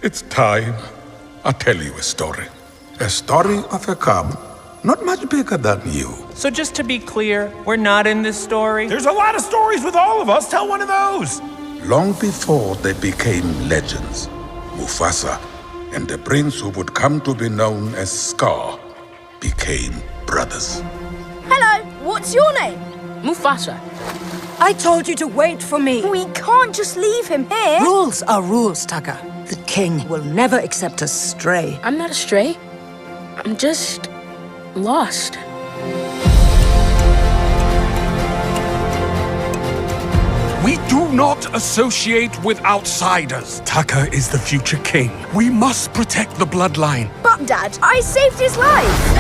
It's time. I'll tell you a story. A story of a cub, not much bigger than you. So just to be clear, we're not in this story? There's a lot of stories with all of us. Tell one of those. Long before they became legends, Mufasa and the prince who would come to be known as Scar became brothers. Hello, what's your name? Mufasa. I told you to wait for me. We can't just leave him here. Rules are rules, Taka. The king will never accept a stray. I'm not a stray. I'm just lost. We do not associate with outsiders. Taka is the future king. We must protect the bloodline. But, Dad, I saved his life.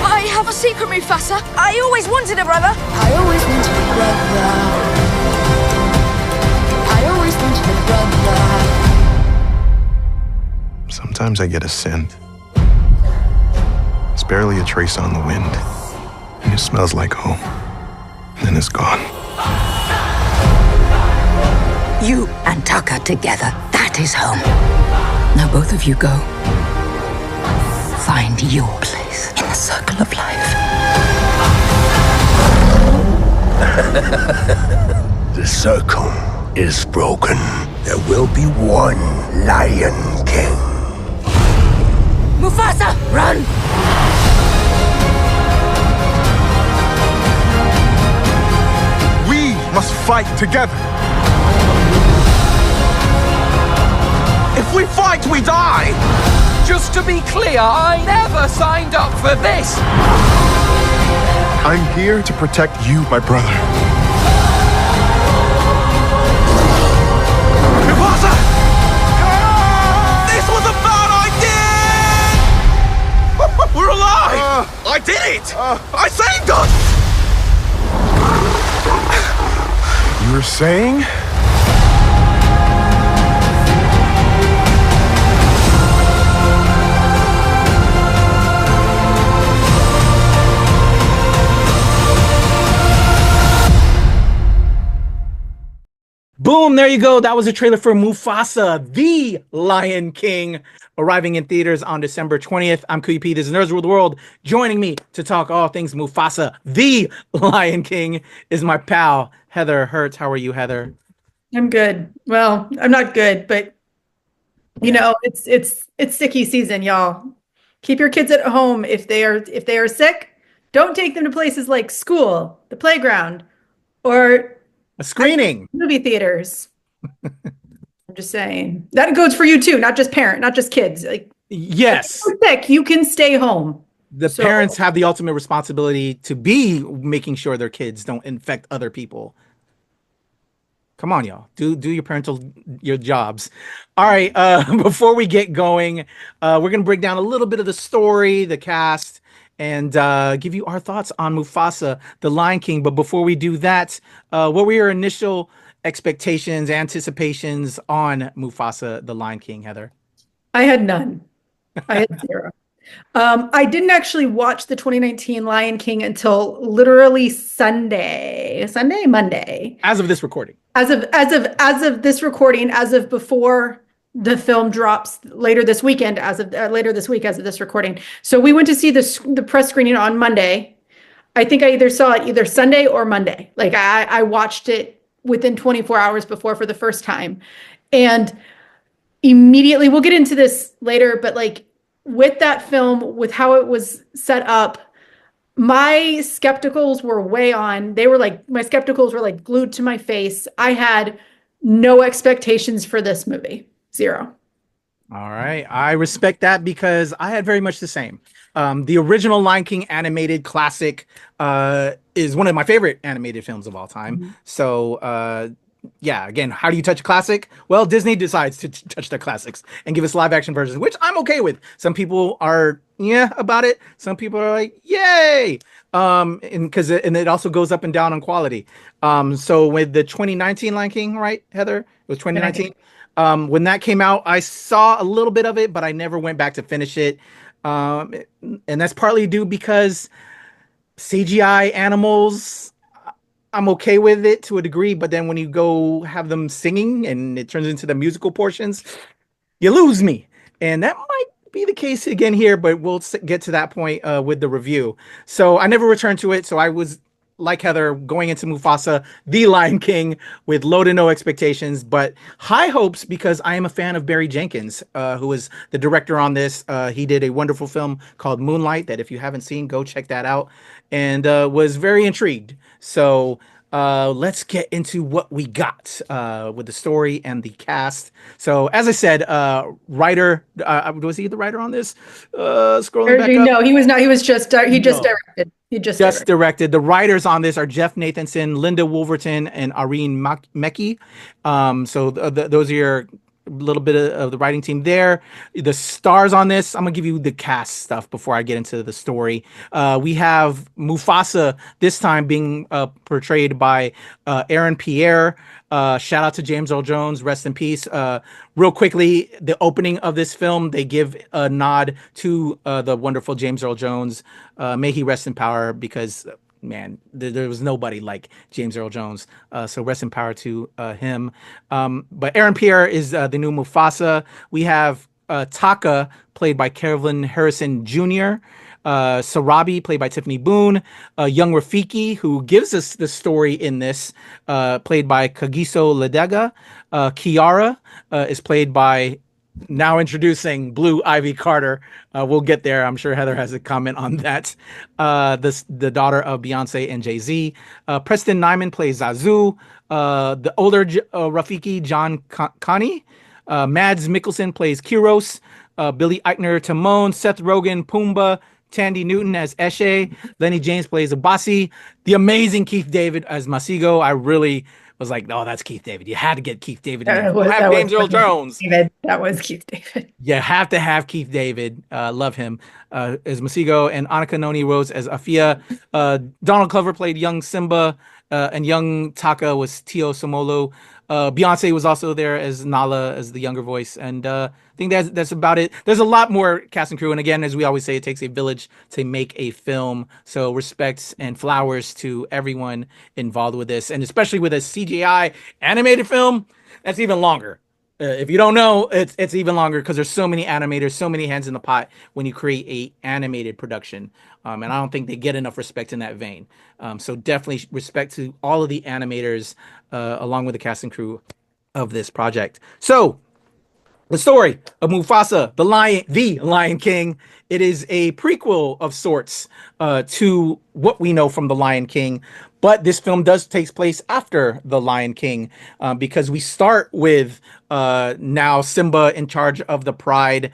I have a secret, Mufasa. I always wanted a brother. I always wanted a brother. I always wanted a brother. Sometimes I get a scent. It's barely a trace on the wind. And it smells like home. And then it's gone. You and Taka together, that is home. Now both of you go. Find your place in the circle of life. The circle is broken. There will be one Lion King. Mufasa, run! We must fight together. If we fight, we die! Just to be clear, I never signed up for this! I'm here to protect you, my brother. Mufasa! This was a bad idea! We're alive! I did it! I saved us! You were saying? Boom, there you go. That was a trailer for Mufasa, the Lion King, arriving in theaters on December 20th. I'm QP, this is Nerds Rule the World. Joining me to talk all things Mufasa, the Lion King, is my pal, Heather Hertz. How are you, Heather? I'm good. Well, I'm not good, but you know, it's sicky season, y'all. Keep your kids at home if they are sick. Don't take them to places like school, the playground, or a screening, movie theaters. I'm just saying that goes for you too, not just kids. Like, yes, if you're sick, you can stay home. The parents have the ultimate responsibility to be making sure their kids don't infect other people. Come on, y'all. Do your jobs. All right. Before we get going, we're gonna break down a little bit of the story, the cast, and give you our thoughts on Mufasa, the Lion King. But before we do that, what were your initial expectations, anticipations on Mufasa, the Lion King, Heather? I had none. I had zero. I didn't actually watch the 2019 Lion King until literally Monday. As of this recording. As of this recording, as of before the film drops later this weekend, as of this recording. So we went to see the press screening on Monday. I think I either saw it either Sunday or Monday. Like I watched it within 24 hours before for the first time. And immediately, we'll get into this later, but like with that film, with how it was set up, my skepticals were way on. My skepticals were like glued to my face. I had no expectations for this movie. Zero. All right. I respect that because I had very much the same. The original Lion King animated classic is one of my favorite animated films of all time. Mm-hmm. So, yeah, again, how do you touch a classic? Well, Disney decides to touch their classics and give us live action versions, which I'm okay with. Some people are about it. Some people are like, yay. And it also goes up and down on quality. So with the 2019 Lion King, right, Heather? It was 2019. When that came out, I saw a little bit of it, but I never went back to finish it. And that's partly due because CGI animals, I'm okay with it to a degree, but then when you go have them singing and it turns into the musical portions, you lose me. And that might be the case again here, but we'll get to that point with the review. So I never returned to it. So I was, like Heather, going into Mufasa, The Lion King, with low to no expectations, but high hopes because I am a fan of Barry Jenkins, who is the director on this. He did a wonderful film called Moonlight that if you haven't seen, go check that out, and was very intrigued. So let's get into what we got with the story and the cast. So as I said, writer, was he the writer on this? Scrolling back up. No, he was not. He was just directed. He just directed. The writers on this are Jeff Nathanson, Linda Wolverton, and Irene Mecki. So those are your little bit of the writing team there. The stars on this, I'm gonna give you the cast stuff before I get into the story. We have Mufasa this time being portrayed by Aaron Pierre. Shout out to James Earl Jones, rest in peace. Real quickly, the opening of this film, they give a nod to the wonderful James Earl Jones. May he rest in power, because man, there was nobody like James Earl Jones. So rest in power to him. But Aaron Pierre is the new Mufasa. We have Taka, played by Kelvin Harrison Jr., Sarabi, played by Tiffany Boone, young Rafiki, who gives us the story in this, played by Kagiso Lediga. Kiara is played by, now introducing Blue Ivy Carter. We'll get there. I'm sure Heather has a comment on that. The daughter of Beyonce and Jay-Z. Preston Nyman plays Zazu. The older Rafiki, John Kani. Mads Mikkelsen plays Kyros. Billy Eichner, Timon. Seth Rogen, Pumbaa. Thandiwe Newton as Eshe. Lennie James plays Abasi. The amazing Keith David as Masigo. I really was like, no, that's Keith David. You had to get Keith David in there. Have James Earl Jones. That was Keith David. You have to have Keith David. Love him as Masigo, and Anika Noni Rose as Afia. Donald Glover played young Simba, and young Taka was Theo Somolu. Beyonce was also there as Nala, as the younger voice, and I think that's about it. There's a lot more cast and crew, and again, as we always say, it takes a village to make a film. So respects and flowers to everyone involved with this, and especially with a CGI animated film, that's even longer. If you don't know, it's even longer because there's so many animators, so many hands in the pot when you create a animated production. And I don't think they get enough respect in that vein. So definitely respect to all of the animators, along with the cast and crew of this project. So the story of Mufasa, the Lion King. It is a prequel of sorts to what we know from the Lion King. But this film does take place after The Lion King, because we start with now Simba in charge of the pride.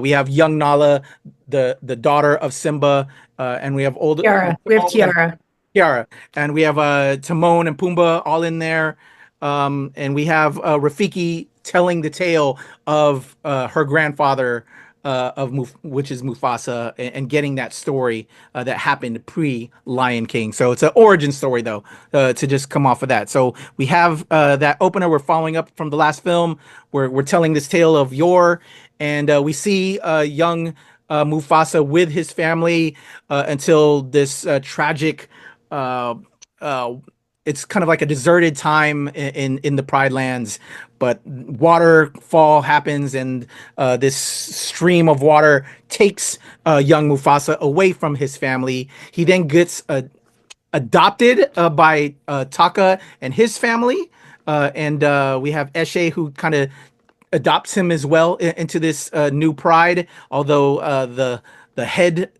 We have young Nala, the daughter of Simba, and we have older Kiara. We have Kiara. And we have Timon and Pumbaa all in there. And we have Rafiki telling the tale of her grandfather, which is Mufasa, and getting that story that happened pre-Lion King. So it's an origin story, though, to just come off of that. So we have that opener. We're following up from the last film. We're telling this tale of yore, and we see young Mufasa with his family until this tragic. It's kind of like a deserted time in the Pride Lands, but waterfall happens, and this stream of water takes young Mufasa away from his family. He then gets adopted by Taka and his family, and we have Eshe, who kind of adopts him as well into this new pride, although the head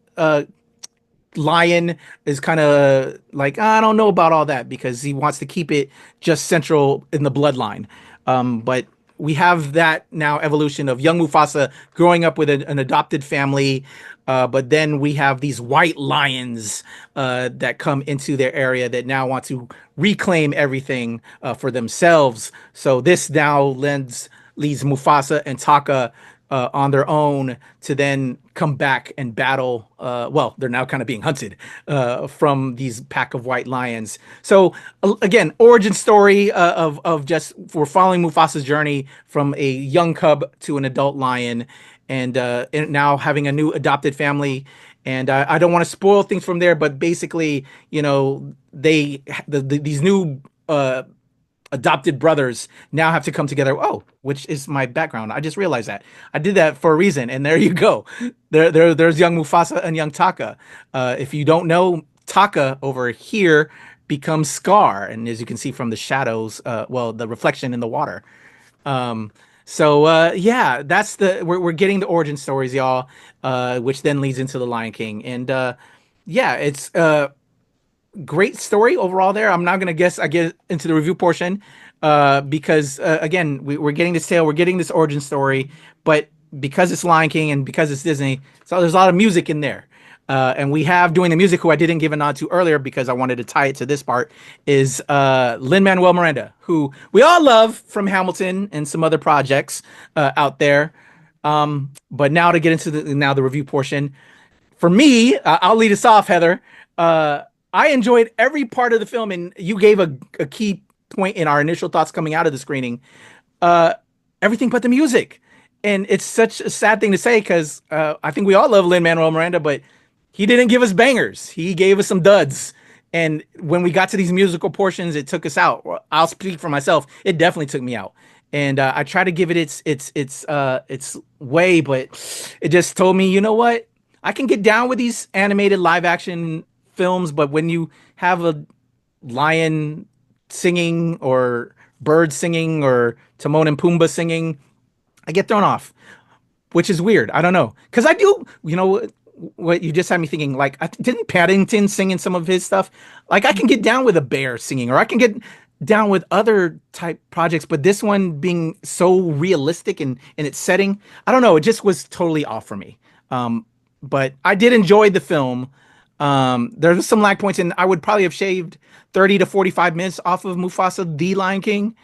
lion is kind of like, I don't know about all that, because he wants to keep it just central in the bloodline. But we have that now evolution of young Mufasa growing up with an adopted family. But then we have these white lions that come into their area that now want to reclaim everything for themselves. So this now leads Mufasa and Taka on their own to then come back and battle. Well, they're now kind of being hunted from these pack of white lions. So again, origin story of just, we're following Mufasa's journey from a young cub to an adult lion, and now having a new adopted family. And I don't want to spoil things from there, but basically, you know, these new adopted brothers now have to come together. Oh, which is my background. I just realized that. I did that for a reason, and there you go. There's young Mufasa and young Taka. If you don't know, Taka over here becomes Scar, and as you can see from the shadows, the reflection in the water. Yeah, that's we're getting the origin stories, y'all, which then leads into the Lion King, and yeah, it's great story overall there. I'm not going to get into the review portion because, again, we're getting this tale, we're getting this origin story, but because it's Lion King and because it's Disney, so there's a lot of music in there. And we have doing the music, who I didn't give a nod to earlier because I wanted to tie it to this part, is Lin-Manuel Miranda, who we all love from Hamilton and some other projects out there. But now to get into the review portion, for me, I'll lead us off, Heather. I enjoyed every part of the film, and you gave a key point in our initial thoughts coming out of the screening. Everything but the music. And it's such a sad thing to say because I think we all love Lin-Manuel Miranda, but he didn't give us bangers. He gave us some duds. And when we got to these musical portions, it took us out. I'll speak for myself. It definitely took me out. And I tried to give it its way, but it just told me, you know what? I can get down with these animated live action films, but when you have a lion singing or bird singing or Timon and Pumbaa singing, I get thrown off, which is weird. I don't know. Because I do, you know, what you just had me thinking, like, didn't Paddington sing in some of his stuff? Like, I can get down with a bear singing, or I can get down with other type projects, but this one being so realistic in its setting, I don't know. It just was totally off for me. But I did enjoy the film. There's some lag points, and I would probably have shaved 30 to 45 minutes off of Mufasa, The Lion King.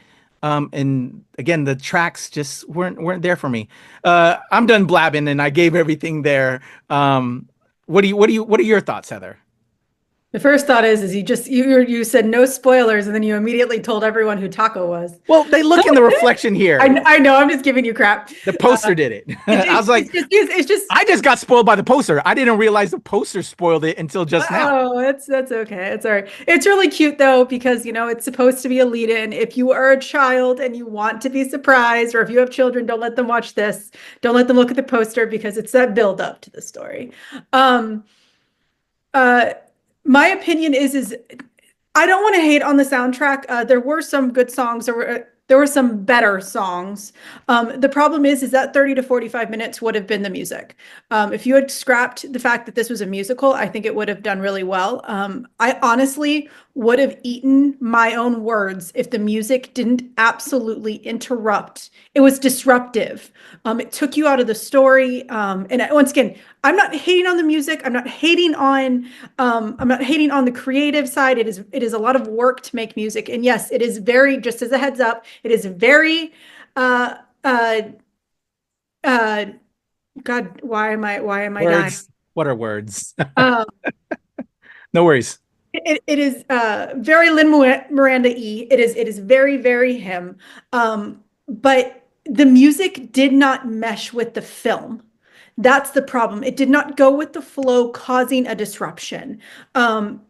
And again, the tracks just weren't there for me. I'm done blabbing, and I gave everything there. What are your thoughts, Heather? The first thought is you said no spoilers, and then you immediately told everyone who Taco was. Well, they look in the reflection here. I know. I'm just giving you crap. The poster did it. I was like, I just got spoiled by the poster. I didn't realize the poster spoiled it until just now. Oh, that's okay. It's all right. It's really cute though, because you know it's supposed to be a lead-in. If you are a child and you want to be surprised, or if you have children, don't let them watch this. Don't let them look at the poster because it's that build up to the story. My opinion is I don't want to hate on the soundtrack. There were some good songs. There were some better songs. The problem is that 30 to 45 minutes would have been the music. If you had scrapped the fact that this was a musical, I think it would have done really well. I honestly would have eaten my own words if the music didn't absolutely interrupt. It was disruptive. It took you out of the story. And once again, I'm not hating on the music. I'm not hating on the creative side. It is a lot of work to make music. And yes, it is very, just as a heads up, it is very God, why am I words. dying? What are words? No worries. It is very Lin-Manuel Miranda-y. It is very, very him. But the music did not mesh with the film. That's the problem. It did not go with the flow, causing a disruption. And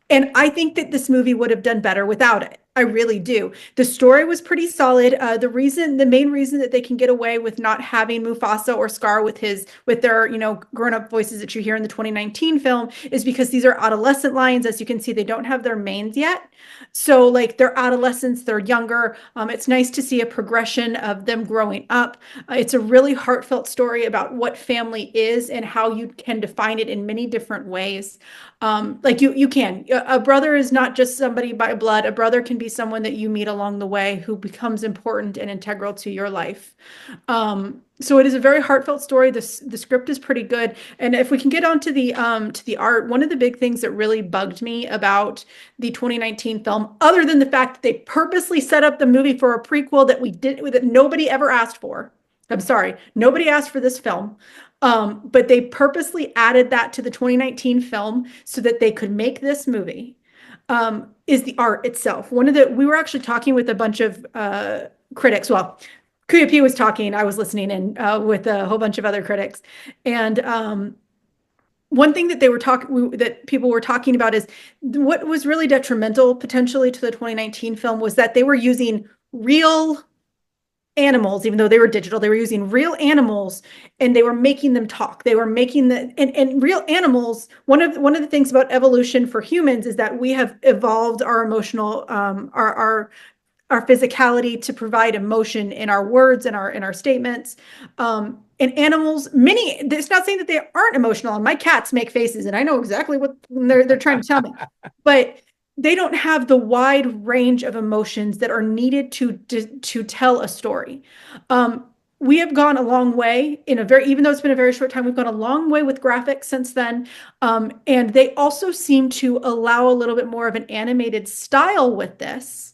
I think that this movie would have done better without it. I really do. The story was pretty solid. The main reason that they can get away with not having Mufasa or Scar with their, you know, grown-up voices that you hear in the 2019 film is because these are adolescent lions. As you can see, they don't have their manes yet. So like they're adolescents, they're younger. It's nice to see a progression of them growing up. It's a really heartfelt story about what family is and how you can define it in many different ways. Like you can. A brother is not just somebody by blood. A brother can be someone that you meet along the way who becomes important and integral to your life. So it is a very heartfelt story. The script is pretty good. And if we can get on to the art, one of the big things that really bugged me about the 2019 film, other than the fact that they purposely set up the movie for a prequel that nobody ever asked for. I'm sorry, nobody asked for this film. But they purposely added that to the 2019 film so that they could make this movie, is the art itself. We were actually talking with a bunch of critics. Well, Kuya P was talking, I was listening in with a whole bunch of other critics. And one thing that that people were talking about is what was really detrimental potentially to the 2019 film was that they were using real animals, even though they were digital. They were using real animals and they were making them talk. They were making and real animals. One of the things about evolution for humans is that we have evolved our emotional our physicality to provide emotion in our words and in our statements. And animals, it's not saying that they aren't emotional, and my cats make faces and I know exactly what they're trying to tell me, but they don't have the wide range of emotions that are needed to tell a story. We have gone a long way even though it's been a very short time, we've gone a long way with graphics since then. And they also seem to allow a little bit more of an animated style with this.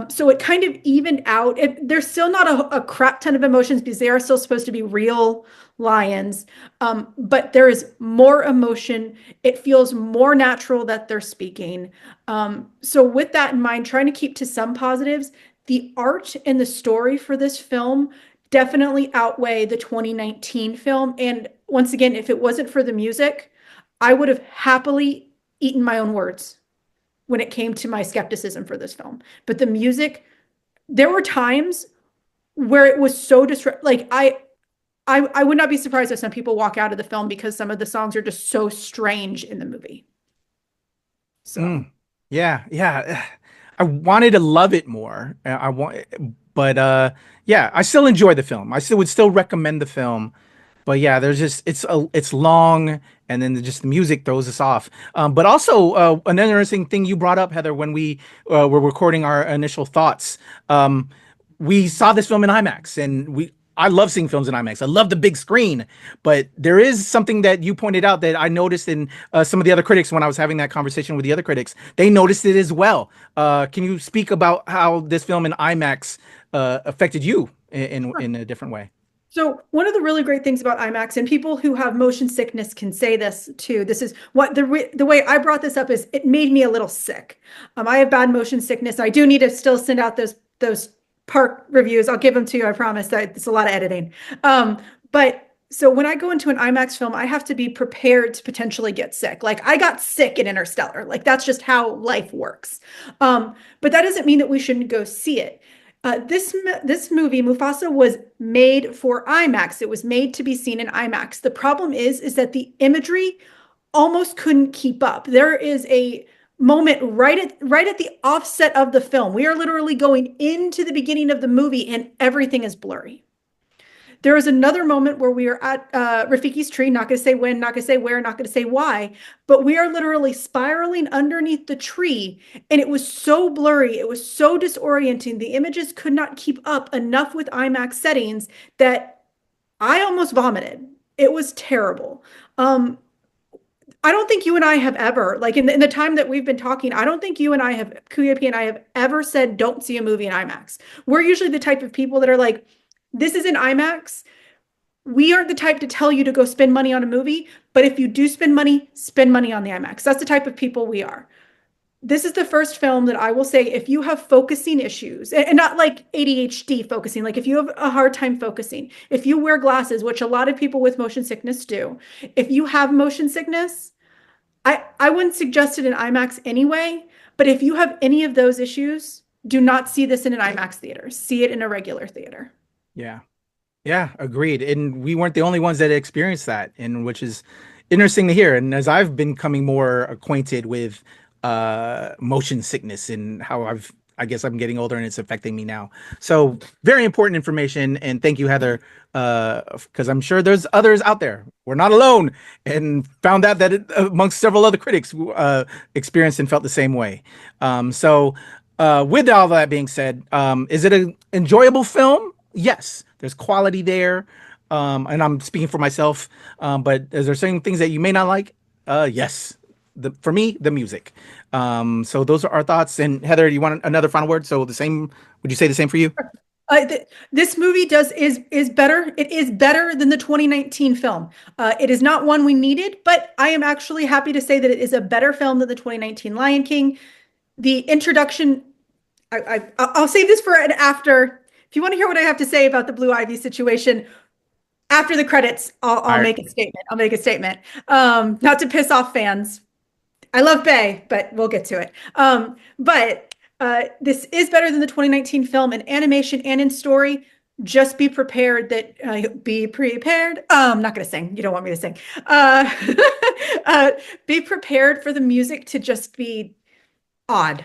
So it kind of evened out. There's still not a crap ton of emotions because they are still supposed to be real lions. But there is more emotion. It feels more natural that they're speaking. So with that in mind, trying to keep to some positives, the art and the story for this film definitely outweigh the 2019 film. And once again, if it wasn't for the music, I would have happily eaten my own words when it came to my skepticism for this film. But the music, there were times where it was so like I would not be surprised if some people walk out of the film because some of the songs are just so strange in the movie. So yeah. I wanted to love it more. But I still enjoy the film. I would still recommend the film. But yeah, there's just it's long, and then just the music throws us off. But also an interesting thing you brought up, Heather, when we were recording our initial thoughts. We saw this film in IMAX, and I love seeing films in IMAX. I love the big screen, but there is something that you pointed out that I noticed in some of the other critics when I was having that conversation with the other critics. They noticed it as well. Can you speak about how this film in IMAX affected you in a different way? So one of the really great things about IMAX, and people who have motion sickness can say this too. This is what the way I brought this up is it made me a little sick. I have bad motion sickness. I do need to still send out those park reviews. I'll give them to you. I promise that it's a lot of editing. But so when I go into an IMAX film, I have to be prepared to potentially get sick. Like I got sick in Interstellar. Like that's just how life works. But that doesn't mean that we shouldn't go see it. This movie, Mufasa, was made for IMAX. It was made to be seen in IMAX. The problem is that the imagery almost couldn't keep up. There is a moment right at the offset of the film. We are literally going into the beginning of the movie and everything is blurry. There is another moment where we are at Rafiki's tree, not going to say when, not going to say where, not going to say why, but we are literally spiraling underneath the tree, and it was so blurry, it was so disorienting, the images could not keep up enough with IMAX settings that I almost vomited. It was terrible. I don't think you and I have ever, like in the time that we've been talking, I don't think you and I have, Kuyapi and I have ever said, don't see a movie in IMAX. We're usually the type of people that are like, this is in IMAX. We aren't the type to tell you to go spend money on a movie, but if you do spend money on the IMAX. That's the type of people we are. This is the first film that I will say, if you have focusing issues, and not like ADHD focusing, like if you have a hard time focusing, if you wear glasses, which a lot of people with motion sickness do, if you have motion sickness, I wouldn't suggest it in IMAX anyway, but if you have any of those issues, do not see this in an IMAX theater. See it in a regular theater. Yeah, agreed. And we weren't the only ones that experienced that, and which is interesting to hear. And as I've been becoming more acquainted with motion sickness and how I guess I'm getting older and it's affecting me now. So very important information. And thank you, Heather, because I'm sure there's others out there. We're not alone, and found out that amongst several other critics who experienced and felt the same way. So with all that being said, is it an enjoyable film? Yes, there's quality there. And I'm speaking for myself. But is there certain things that you may not like? Yes. For me, the music. So those are our thoughts. And Heather, do you want another final word? So the same, would you say the same for you? This movie is better. It is better than the 2019 film. It is not one we needed, but I am actually happy to say that it is a better film than the 2019 Lion King. The introduction, I'll save this for an after. If you want to hear what I have to say about the Blue Ivy situation, After the credits, I'll make a statement. I'll make a statement. Not to piss off fans. I love Bay, but we'll get to it. But this is better than the 2019 film in animation and in story. Just be prepared that be prepared. I'm not going to sing. You don't want me to sing. Be prepared for the music to just be odd.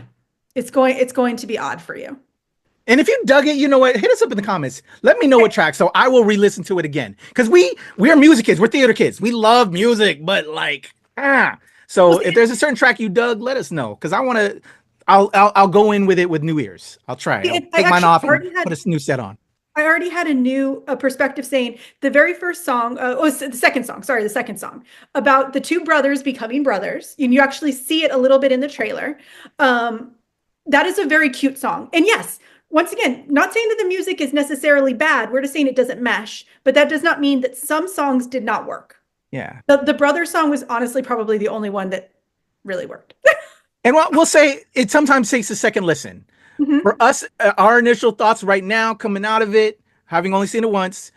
It's going to be odd for you. And if you dug it, you know what? Hit us up in the comments. Let me know what track, so I will re-listen to it again. Because we're music kids. We're theater kids. We love music, but So if there's a certain track you dug, let us know. Because I want to. I'll go in with it with new ears. I'll try. I'll take mine off and put a new set on. I already had a new perspective saying the very first song, the second song about the two brothers becoming brothers. And you actually see it a little bit in the trailer. That is a very cute song. And yes, once again, not saying that the music is necessarily bad. We're just saying it doesn't mesh. But that does not mean that some songs did not work. Yeah. The brother song was honestly probably the only one that really worked. And we'll say it sometimes takes a second listen. Mm-hmm. For us, our initial thoughts right now coming out of it, having only seen it once,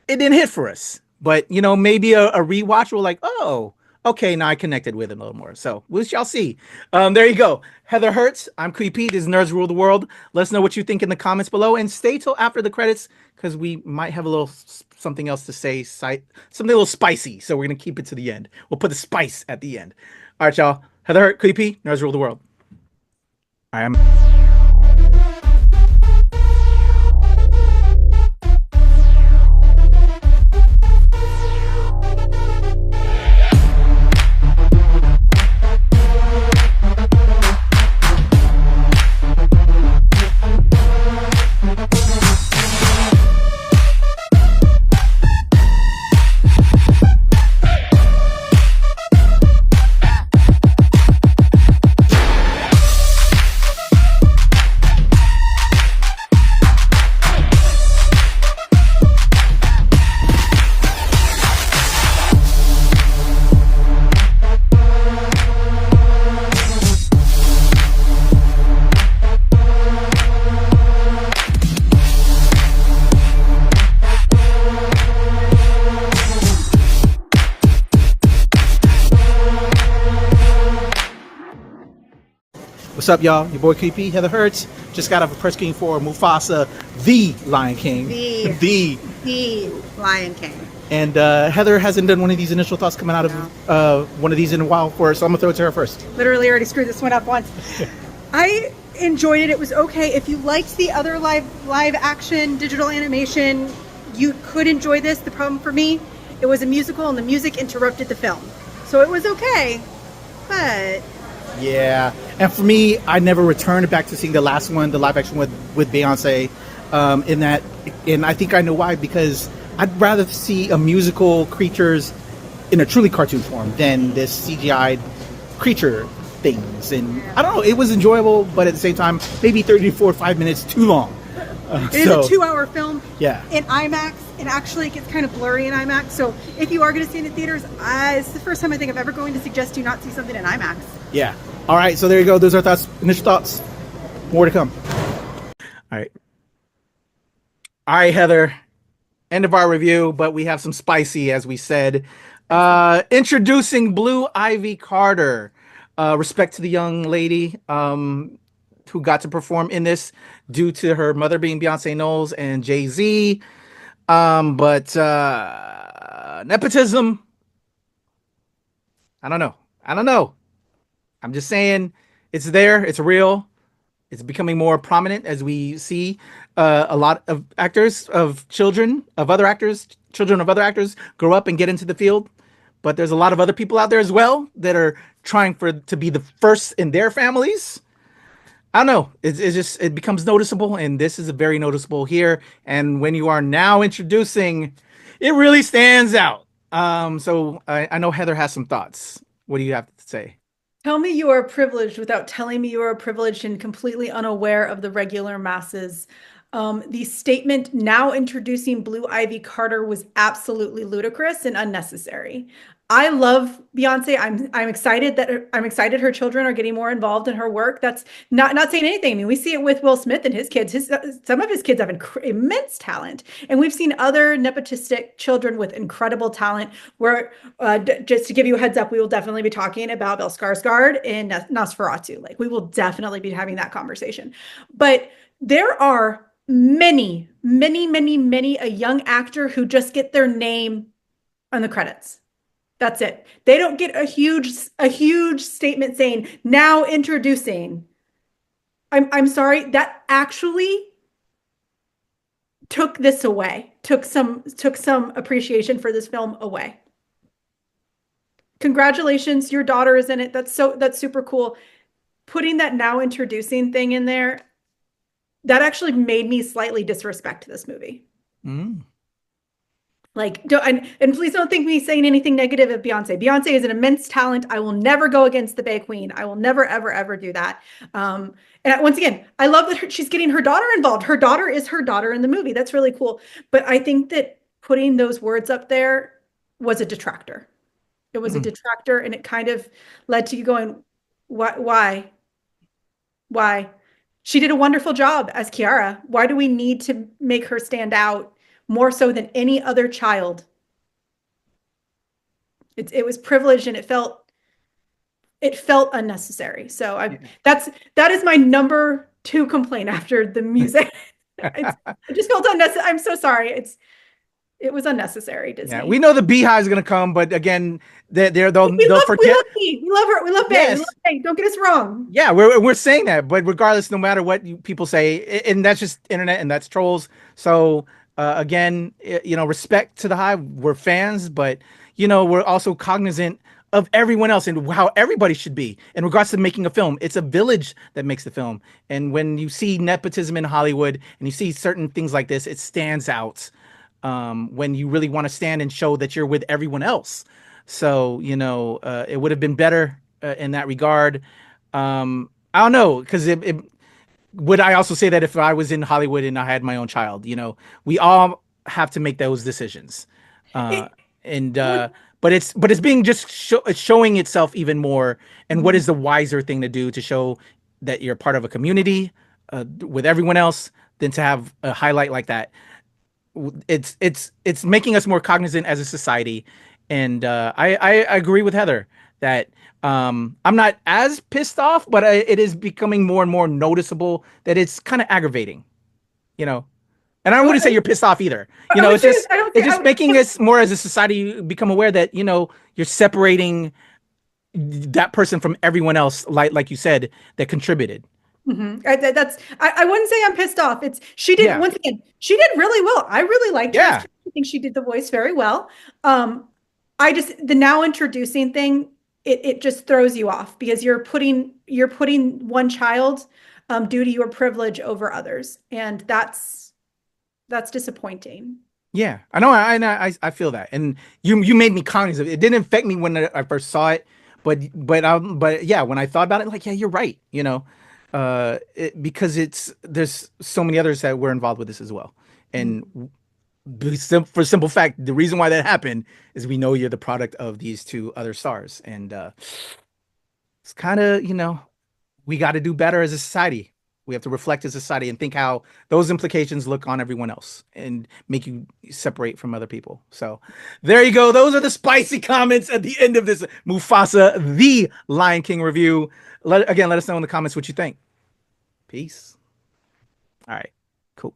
it didn't hit for us. But, maybe a rewatch, we're like, oh, okay, now I connected with it a little more. So we shall see. There you go. Heather Hertz, I'm Creepy. This is Nerds Rule the World. Let us know what you think in the comments below. And stay till after the credits, because we might have a little something else to say, something a little spicy. So we're going to keep it to the end. We'll put the spice at the end. All right, y'all. Heather Hertz, Creepy, Nerds Rule the World. I am... What's up, y'all? Your boy Creepy, Heather Hertz. Just got off a press screening for Mufasa, the Lion King. The Lion King. And Heather hasn't done one of these initial thoughts coming out of one of these in a while for us, so I'm going to throw it to her first. Literally already screwed this one up once. I enjoyed it. It was okay. If you liked the other live action digital animation, you could enjoy this. The problem for me, it was a musical and the music interrupted the film. So it was okay, but... Yeah, and for me, I never returned back to seeing the last one, the live action with Beyonce. And I think I know why, because I'd rather see a musical creatures in a truly cartoon form than this CGI creature things. And I don't know, it was enjoyable, but at the same time, maybe 30 to 45 minutes too long. It is a 2-hour film. Yeah. In IMAX, and actually it gets kind of blurry in IMAX. So if you are going to see it in the theaters, it's the first time I think I'm ever going to suggest you not see something in IMAX. Yeah. All right. So there you go. Those are thoughts, initial thoughts. More to come. All right. All right, Heather. End of our review, but we have some spicy, as we said. Introducing Blue Ivy Carter. Respect to the young lady who got to perform in this due to her mother being Beyonce Knowles and Jay-Z. But nepotism, I don't know. I'm just saying it's there. It's real. It's becoming more prominent as we see a lot of children of other actors grow up and get into the field. But there's a lot of other people out there as well that are trying to be the first in their families. I don't know. It becomes noticeable, and this is very noticeable here. And when you are now introducing, it really stands out. So I know Heather has some thoughts. What do you have to say? Tell me you are privileged without telling me you are privileged and completely unaware of the regular masses. The statement now introducing Blue Ivy Carter was absolutely ludicrous and unnecessary. I love Beyonce. I'm excited her children are getting more involved in her work. That's not saying anything. I mean, we see it with Will Smith and his kids. Some of his kids have immense talent, and we've seen other nepotistic children with incredible talent. Where just to give you a heads up, we will definitely be talking about Bill Skarsgård in Nosferatu. Like, we will definitely be having that conversation. But there are many a young actor who just get their name on the credits. That's it. They don't get a huge statement saying, now introducing. I'm sorry, that actually took this away, took some appreciation for this film away. Congratulations, your daughter is in it. That's super cool. Putting that now introducing thing in there, that actually made me slightly disrespect this movie. Like, and please don't think me saying anything negative of Beyonce. Beyonce is an immense talent. I will never go against the Bay Queen. I will never, ever do that. And once again, I love that she's getting her daughter involved. Her daughter is her daughter in the movie. That's really cool. But I think that putting those words up there was a detractor. It was a detractor, and it kind of led to you going, why? She did a wonderful job as Kiara. Why do we need to make her stand out more so than any other child? It was privileged, and it felt unnecessary. So that is my number 2 complaint after the music. It just felt unnecessary. I'm so sorry. It was unnecessary, Disney. Yeah, we know the Beehive is going to come, but again, they'll forget. We love her. We love Bay. Yes. We love Bay. Don't get us wrong. Yeah, we're saying that, but regardless, no matter what people say, and that's just internet and that's trolls. So again, respect to the Hive. We're fans, but we're also cognizant of everyone else and how everybody should be in regards to making a film. It's a village that makes the film, and when you see nepotism in Hollywood and you see certain things like this, it stands out. When you really want to stand and show that you're with everyone else. So, it would have been better in that regard. I don't know, because would I also say that if I was in Hollywood and I had my own child, we all have to make those decisions. But it's being just showing itself even more. And what is the wiser thing to do to show that you're part of a community with everyone else than to have a highlight like that? It's making us more cognizant as a society, and I agree with Heather that I'm not as pissed off, but it is becoming more and more noticeable that it's kind of aggravating, And I wouldn't say you're pissed off either. It's just making us more as a society become aware that you're separating that person from everyone else, like you said, that contributed. I wouldn't say I'm pissed off. She did once again. She did really well. I really liked her. I think she did the voice very well. The now introducing thing, it just throws you off because you're putting one child due to your privilege over others, and that's disappointing. Yeah, I know. I feel that, and you made me cognizant. It didn't affect me when I first saw it, but yeah, when I thought about it, like, yeah, you're right. Because there's so many others that were involved with this as well. And for simple fact, the reason why that happened is we know you're the product of these 2 other stars. And it's kind of, we got to do better as a society. We have to reflect as a society and think how those implications look on everyone else and make you separate from other people. So there you go. Those are the spicy comments at the end of this Mufasa, the Lion King review. Let us know in the comments what you think. Peace. All right.